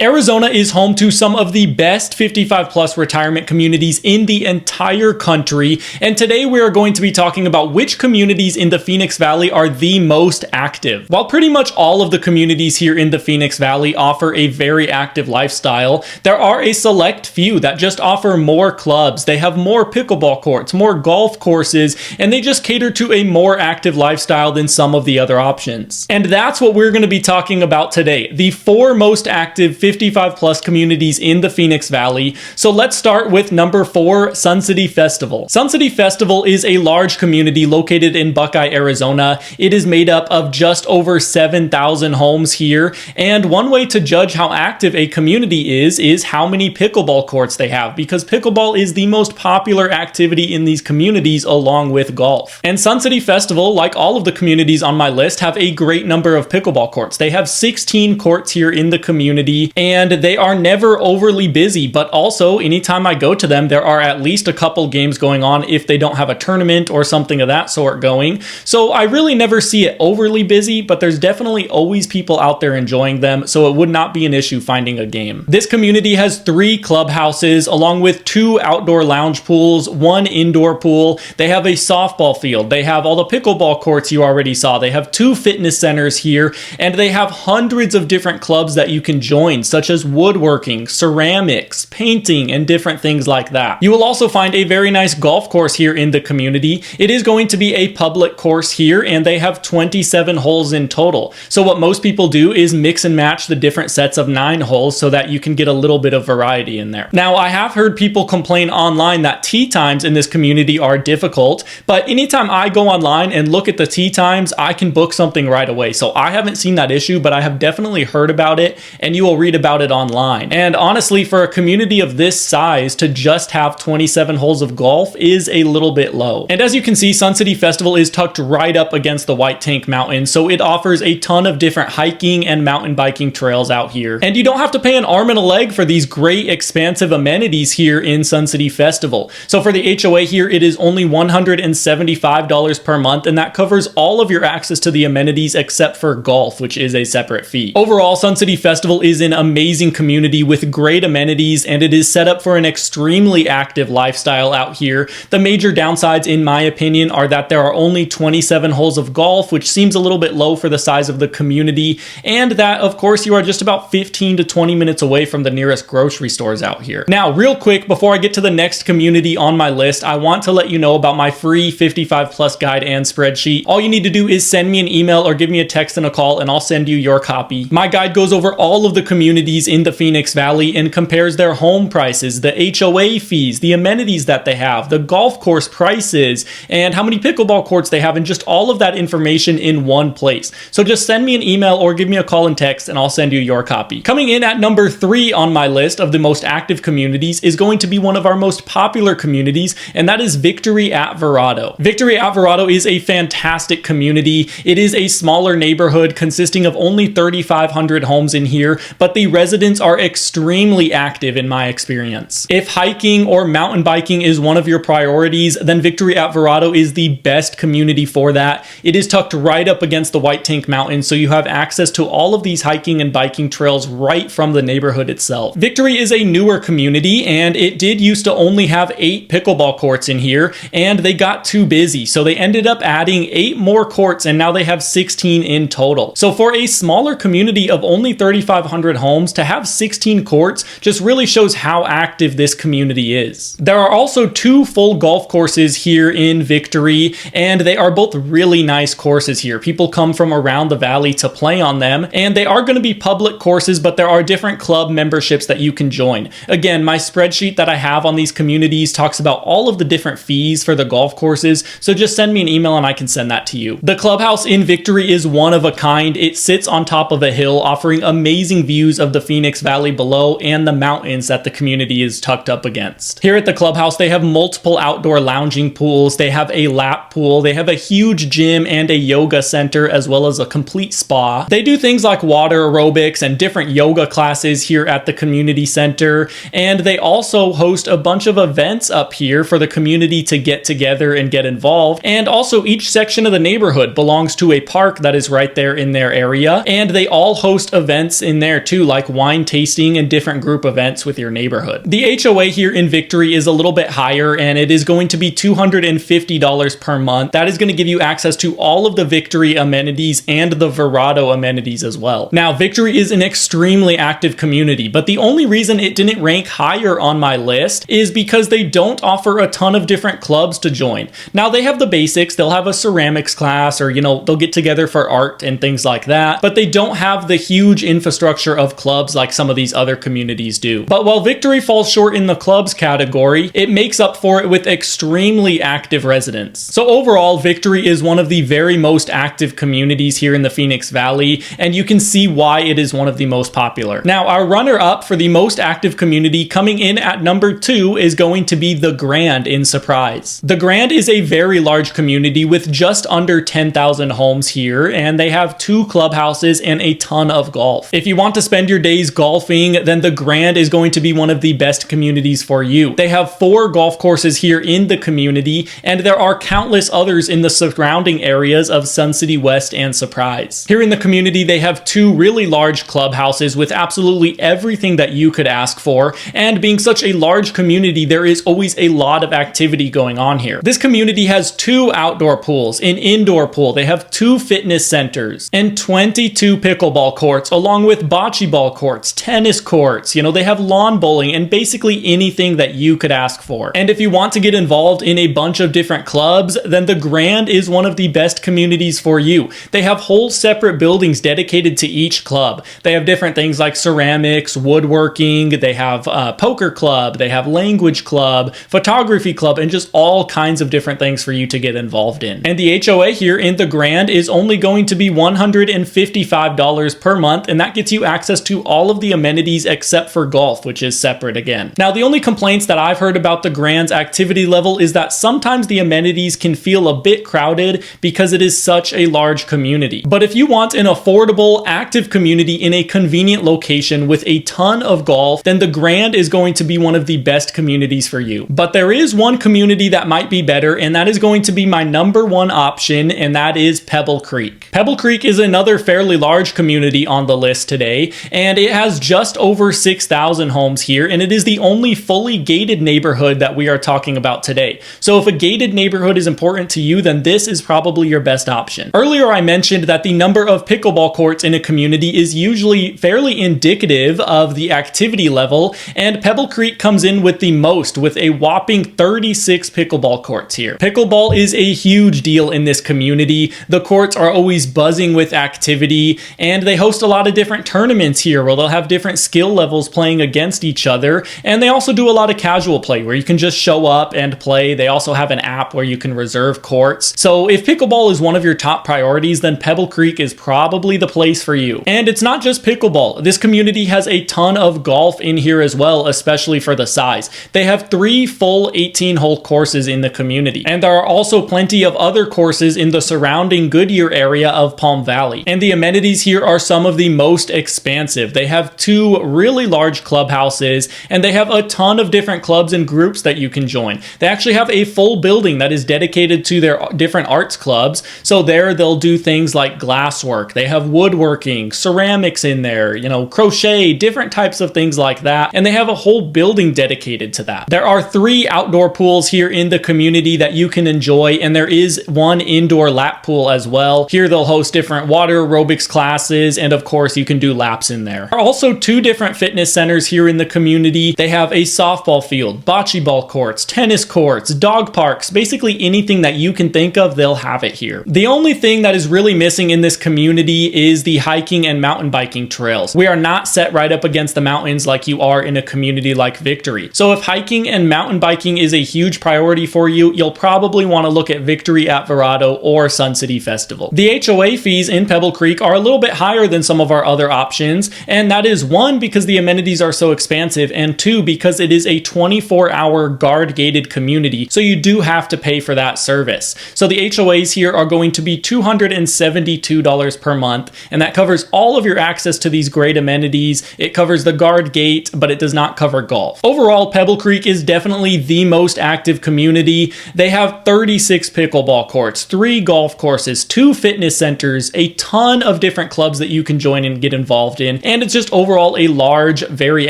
Arizona is home to some of the best 55 plus retirement communities in the entire country, and today we are going to be talking about which communities in the Phoenix Valley are the most active. While pretty much all of the communities here in the Phoenix Valley offer a very active lifestyle, there are a select few that just offer more clubs. They have more pickleball courts, more golf courses, and they just cater to a more active lifestyle than some of the other options. And that's what we're going to be talking about today, the 4 most active 55 plus communities in the Phoenix Valley. So let's start with number 4, Sun City Festival. Sun City Festival is a large community located in Buckeye, Arizona. It is made up of just over 7,000 homes here. And one way to judge how active a community is how many pickleball courts they have, because pickleball is the most popular activity in these communities along with golf. And Sun City Festival, like all of the communities on my list, have a great number of pickleball courts. They have 16 courts here in the community, and they are never overly busy, but also anytime I go to them, there are at least a couple games going on if they don't have a tournament or something of that sort going. So I really never see it overly busy, but there's definitely always people out there enjoying them, so it would not be an issue finding a game. This community has 3 clubhouses along with 2 outdoor lounge pools, 1 indoor pool. They have a softball field. They have all the pickleball courts you already saw. They have 2 fitness centers here, and they have hundreds of different clubs that you can join, such as woodworking, ceramics, painting, and different things like that. You will also find a very nice golf course here in the community. It is going to be a public course here, and they have 27 holes in total. So what most people do is mix and match the different sets of 9 holes so that you can get a little bit of variety in there. Now, I have heard people complain online that tee times in this community are difficult, but anytime I go online and look at the tee times, I can book something right away. So I haven't seen that issue, but I have definitely heard about it, and you will read about it online. And honestly, for a community of this size to just have 27 holes of golf is a little bit low. And as you can see, Sun City Festival is tucked right up against the White Tank Mountain, so it offers a ton of different hiking and mountain biking trails out here. And you don't have to pay an arm and a leg for these great expansive amenities here in Sun City Festival. So for the HOA here, it is only $175 per month, and that covers all of your access to the amenities except for golf, which is a separate fee. Overall, Sun City Festival is an amazing community with great amenities, and it is set up for an extremely active lifestyle out here. The major downsides, in my opinion, are that there are only 27 holes of golf, which seems a little bit low for the size of the community, and that, of course, you are just about 15 to 20 minutes away from the nearest grocery stores out here. Now, real quick, before I get to the next community on my list, I want to let you know about my free 55 plus guide and spreadsheet. All you need to do is send me an email or give me a text and a call, and I'll send you your copy. My guide goes over all of the communities in the Phoenix Valley and compares their home prices, the HOA fees, the amenities that they have, the golf course prices, and how many pickleball courts they have, and just all of that information in one place. So just send me an email or give me a call and text, and I'll send you your copy. Coming in at number 3 on my list of the most active communities is going to be one of our most popular communities, and that is Victory at Verrado. Victory at Verrado is a fantastic community. It is a smaller neighborhood consisting of only 3,500 homes in here, but the residents are extremely active in my experience. If hiking or mountain biking is one of your priorities, then Victory at Verrado is the best community for that. It is tucked right up against the White Tank Mountain, so you have access to all of these hiking and biking trails right from the neighborhood itself. Victory is a newer community, and it did used to only have 8 pickleball courts in here, and they got too busy, so they ended up adding 8 more courts, and now they have 16 in total. So for a smaller community of only 3,500 homes, to have 16 courts just really shows how active this community is. There are also 2 full golf courses here in Victory, and they are both really nice courses here. People come from around the valley to play on them, and they are going to be public courses, but there are different club memberships that you can join. Again, my spreadsheet that I have on these communities talks about all of the different fees for the golf courses, so just send me an email and I can send that to you. The clubhouse in Victory is one of a kind. It sits on top of a hill, offering amazing views of the Phoenix Valley below and the mountains that the community is tucked up against. Here at the clubhouse, they have multiple outdoor lounging pools, they have a lap pool, they have a huge gym and a yoga center, as well as a complete spa. They do things like water aerobics and different yoga classes here at the community center, and they also host a bunch of events up here for the community to get together and get involved. And also, each section of the neighborhood belongs to a park that is right there in their area, and they all host events in there too, like wine tasting and different group events with your neighborhood. The HOA here in Victory is a little bit higher, and it is going to be $250 per month. That is going to give you access to all of the Victory amenities and the Verrado amenities as well. Now, Victory is an extremely active community, but the only reason it didn't rank higher on my list is because they don't offer a ton of different clubs to join. Now, they have the basics. They'll have a ceramics class, or, they'll get together for art and things like that, but they don't have the huge infrastructure of clubs like some of these other communities do. But while Victory falls short in the clubs category, it makes up for it with extremely active residents. So overall, Victory is one of the very most active communities here in the Phoenix Valley, and you can see why it is one of the most popular. Now, our runner-up for the most active community, coming in at number 2, is going to be the Grand in Surprise. The Grand is a very large community with just under 10,000 homes here, and they have 2 clubhouses and a ton of golf. If you want to spend your days golfing, then the Grand is going to be one of the best communities for you. They have 4 golf courses here in the community, and there are countless others in the surrounding areas of Sun City West and Surprise. Here in the community, they have 2 really large clubhouses with absolutely everything that you could ask for, and being such a large community, there is always a lot of activity going on here. This community has 2 outdoor pools, an indoor pool, they have 2 fitness centers, and 22 pickleball courts, along with bocce ball courts, tennis courts, they have lawn bowling, and basically anything that you could ask for. And if you want to get involved in a bunch of different clubs, then the Grand is one of the best communities for you. They have whole separate buildings dedicated to each club. They have different things like ceramics, woodworking, they have a poker club, they have language club, photography club, and just all kinds of different things for you to get involved in. And the HOA here in the Grand is only going to be $155 per month, and that gets you access to all of the amenities except for golf, which is separate again. Now, the only complaints that I've heard about the Grand's activity level is that sometimes the amenities can feel a bit crowded because it is such a large community. But if you want an affordable, active community in a convenient location with a ton of golf, then the Grand is going to be one of the best communities for you. But there is one community that might be better, and that is going to be my number 1 option, and that is Pebblecreek. Pebblecreek is another fairly large community on the list today, and it has just over 6,000 homes here, and it is the only fully gated neighborhood that we are talking about today. So if a gated neighborhood is important to you, then this is probably your best option. Earlier, I mentioned that the number of pickleball courts in a community is usually fairly indicative of the activity level, and Pebblecreek comes in with the most, with a whopping 36 pickleball courts here. Pickleball is a huge deal in this community. The courts are always buzzing with activity, and they host a lot of different tournaments here where they'll have different skill levels playing against each other, and they also do a lot of casual play where you can just show up and play. They also have an app where you can reserve courts. So if pickleball is one of your top priorities, then Pebblecreek is probably the place for you. And it's not just pickleball. This community has a ton of golf in here as well, especially for the size. They have 3 full 18-hole courses in the community, and there are also plenty of other courses in the surrounding Goodyear area of Palm Valley. And the amenities here are some of the most expansive. They have 2 really large clubhouses, and they have a ton of different clubs and groups that you can join. They actually have a full building that is dedicated to their different arts clubs. So there they'll do things like glasswork. They have woodworking, ceramics in there, crochet, different types of things like that. And they have a whole building dedicated to that. There are 3 outdoor pools here in the community that you can enjoy, and there is 1 indoor lap pool as well. Here they'll host different water aerobics classes, and of course you can do laps in there. There are also 2 different fitness centers here in the community. They have a softball field, bocce ball courts, tennis courts, dog parks, basically anything that you can think of, they'll have it here. The only thing that is really missing in this community is the hiking and mountain biking trails. We are not set right up against the mountains like you are in a community like Victory. So if hiking and mountain biking is a huge priority for you, you'll probably want to look at Victory at Verrado or Sun City Festival. The HOA fees in Pebblecreek are a little bit higher than some of our other options, and that is 1, because the amenities are so expansive, and 2, because it is a 24-hour guard-gated community, so you do have to pay for that service. So the HOAs here are going to be $272 per month, and that covers all of your access to these great amenities. It covers the guard gate, but it does not cover golf. Overall, Pebblecreek is definitely the most active community. They have 36 pickleball courts, 3 golf courses, 2 fitness centers, a ton of different clubs that you can join and get involved in, population, and it's just overall a large, very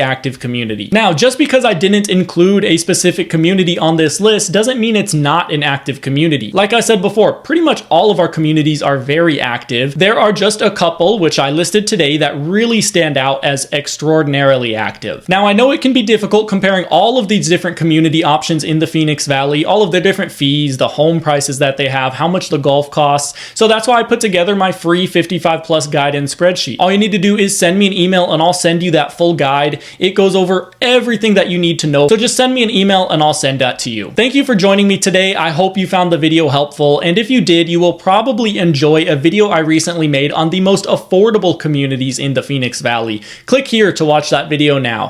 active community. Now, just because I didn't include a specific community on this list doesn't mean it's not an active community. Like I said before, pretty much all of our communities are very active. There are just a couple, which I listed today, that really stand out as extraordinarily active. Now, I know it can be difficult comparing all of these different community options in the Phoenix Valley, all of their different fees, the home prices that they have, how much the golf costs. So that's why I put together my free 55 plus guide and spreadsheet. All you need to do is send me an email and I'll send you that full guide. It goes over everything that you need to know. So just send me an email and I'll send that to you. Thank you for joining me today. I hope you found the video helpful. And if you did, you will probably enjoy a video I recently made on the most affordable communities in the Phoenix Valley. Click here to watch that video now.